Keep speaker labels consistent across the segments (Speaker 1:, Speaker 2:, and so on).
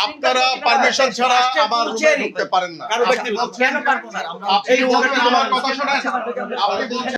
Speaker 1: আপনারা পারমিশন ছাড়া আমার রুমে ঢুকতে পারেন না।
Speaker 2: কেন পারবো না?
Speaker 1: আপনি আমার কথা শোনেন। আপনি বলছেন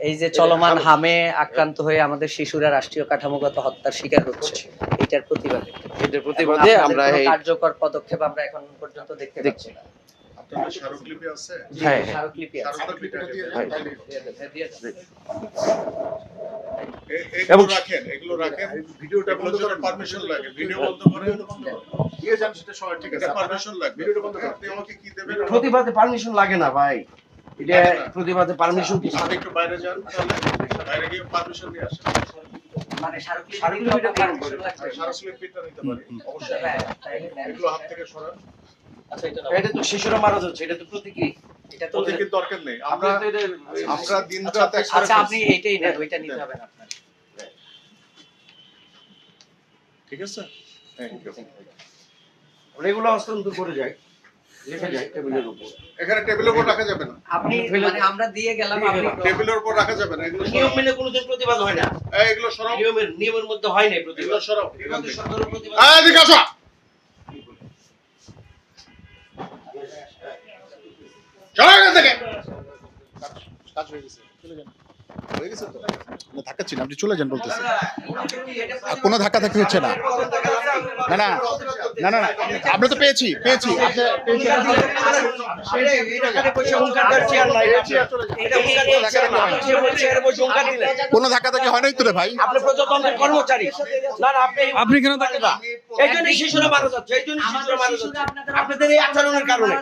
Speaker 2: এই যে চলমান হামে আক্রান্ত হয়ে আমাদের শিশুরা রাষ্ট্রীয় কাঠামোগত হত্যার শিকার হচ্ছে, এটার প্রতিবাদে আমরা এই কার্যকর পদক্ষেপ আমরা এখন পর্যন্ত দেখতে পাচ্ছি না।
Speaker 1: আপনাদের স্মারকলিপি আছে?
Speaker 2: হ্যাঁ, স্মারকলিপি আছে।
Speaker 1: স্মারকলিপিটা দিয়ে এগুলো রাখেন। ভিডিওটা বন্ধ করে পারমিশন লাগে। ভিডিও বন্ধ করে দিয়ে যান, সেটা সবাই ঠিক আছে। পারমিশন লাগে। ভিডিওটা বন্ধ করে আপনি আমাকে কি দেবেন?
Speaker 3: প্রতিবাদে পারমিশন লাগে না ভাই, এটা প্রতিবাদে পারমিশন কি?
Speaker 1: আপনি একটু বাইরে যান, তাহলে বাইরে গিয়ে পারমিশন নিয়ে আসেন।
Speaker 2: মানে স্মারকলিপিটা পারমিশন লাগবে।
Speaker 1: স্মারকলিপিটা নিতে পারি অবশ্যই। এগুলো হাত থেকে সরান।
Speaker 3: আচ্ছা, এটা তো শিশুরা মারা যাচ্ছে, এটা তো প্রতীকী।
Speaker 2: এটা তো
Speaker 1: প্রতীকীর দরকার নেই। আমরা দিন রাত এক
Speaker 2: আচ্ছা, আপনি এইটাই নেন, ওইটা নিতে হবে না আপনার।
Speaker 1: ঠিক আছে? Thank you.
Speaker 3: রেগুলার হস্তান্তর করে যায়, রেখে যায় টেবিলের উপর।
Speaker 1: এখানে টেবিলের উপর রাখা যাবে না।
Speaker 2: আপনি মানে আমরা দিয়ে গেলাম, আপনি
Speaker 1: টেবিলের উপর রাখা যাবে না। এগুলো
Speaker 3: নিয়ম মেনে কোনোদিন প্রতিবাদ হয় না।
Speaker 1: এগুলো সরাও।
Speaker 3: নিয়মের মধ্যে হয় না প্রতিবাদ।
Speaker 1: এগুলো সরাও।
Speaker 3: আমাদের সরকারের প্রতিবাদ।
Speaker 1: এদিকে আসো। চলো এখান থেকে। কাজ হয়ে গেছে, চলে যান। হয়ে গেছে তো? না, ধাক্কাচ্ছি না, আপনি চলে যান বলতেছি। কোনো ধাক্কা ধাক্কি হচ্ছে না। না না না না, আমরা তো পেয়েছি। কোনো ধাক্কা ধাক্কি হয় নাই তো রে ভাই।
Speaker 3: আপনি প্রজাতন্ত্রের কর্মচারী না, না আপনি কেন ধাক্কা দেন? এই জন্য শিশুরা মারা যাচ্ছে, আপনাদের এই আচরণের কারণে।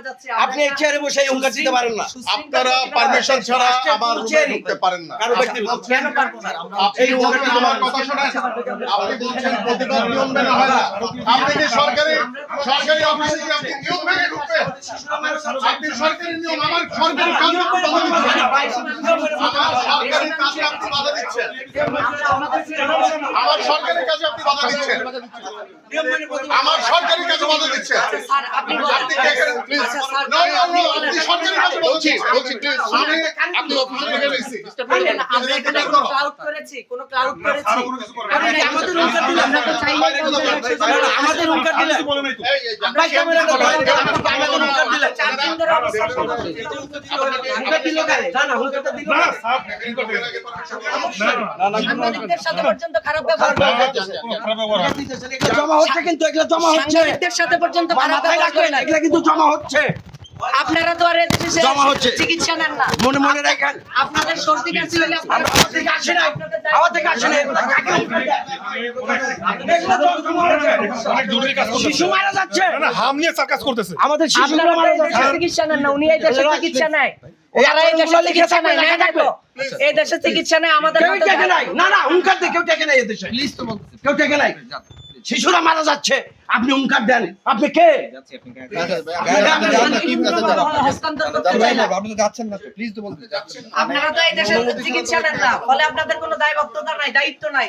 Speaker 3: আপনি এই চেয়ারে বসে হুঙ্কার দিতে পারেন না।
Speaker 1: আপনারা পারমিশন ছাড়া আমার রুমে ঢুকতে পারেন না।
Speaker 2: কেন পারবো না?
Speaker 1: আপনি আমার কথা শোনেন। আপনি বলছেন প্রতিবাদ নিয়ম মেনে হয় না। আপনি কি সরকারি অফিসে কি আপনি নিয়ম মেনে ঢুকবেন? আপনি সরকারি নিয়ম, আমার সরকারি কাজে আপনি বাধা দিচ্ছেন। আমার সরকারি কাজে আপনি বাধা দিচ্ছেন। আমার সরকারি কাজে আপনি বাধা দিচ্ছেন। আমার সরকারি কাজে বাধা দিচ্ছেন।
Speaker 2: স্যার আপনি
Speaker 1: প্লিজ নো আপনি সরকারি কাজে বলছি প্লিজ আপনি অফিসে রেখে দিয়েছি।
Speaker 2: আমরা এখানে কোনো ক্লাউড করেছি? আমাদের হুঙ্কার দিলে আমরা তো চাইলে আমাদের হুঙ্কার দিলে আমরা ক্যামেরা আমাদের হুঙ্কার দিলে 4 দিন ধরে অবস্থান করছি। হুঙ্কার দিল কারে? না হুঙ্কারটা দিল না। সাংবাদিকদের সাথে পর্যন্ত খারাপ ব্যবহার
Speaker 3: জমা হচ্ছে, কিন্তু এগুলো জমা হচ্ছে।
Speaker 2: সাংবাদিকদের সাথে পর্যন্ত খারাপ ব্যবহার করে না।
Speaker 3: এগুলো কিন্তু জমা হচ্ছে।
Speaker 2: আপনারা তো আর এদেশে
Speaker 3: জমা হচ্ছে।
Speaker 2: চিকিৎসা নেন না।
Speaker 3: মনে রাখেন,
Speaker 2: আপনাদের সর্দি কাশি হলে আপনারা
Speaker 3: আমার থেকে আসে না, আমার থেকে আসে না। শিশু মারা যাচ্ছে,
Speaker 1: হাম নিয়ে সার্কাস করতেছে।
Speaker 3: আমাদের শিশুরা
Speaker 2: আপনারা
Speaker 3: মারা
Speaker 2: এই দেশে
Speaker 3: যাচ্ছে।
Speaker 2: চিকিৎসা নেন না, উনি এই দেশে চিকিৎসা নেয়। ওনারা এই দেশে চিকিৎসা নেয় না তো। এই দেশে চিকিৎসা নেয় আমাদের
Speaker 3: কেউ টেকে নাই। না না, হুঙ্কার দিয়ে কেউ টেকে নাই এদেশে। কেউ টেকে নাই। শিশুরা মারা যাচ্ছে, আপনি হুঙ্কার দেন। আপনি কে?
Speaker 2: হস্তান্তর করতে চাই না। আপনারা তো এই দেশে চিকিৎসা নেন না, ফলে আপনাদের কোনো দায়বদ্ধতা নাই, দায়িত্ব নাই।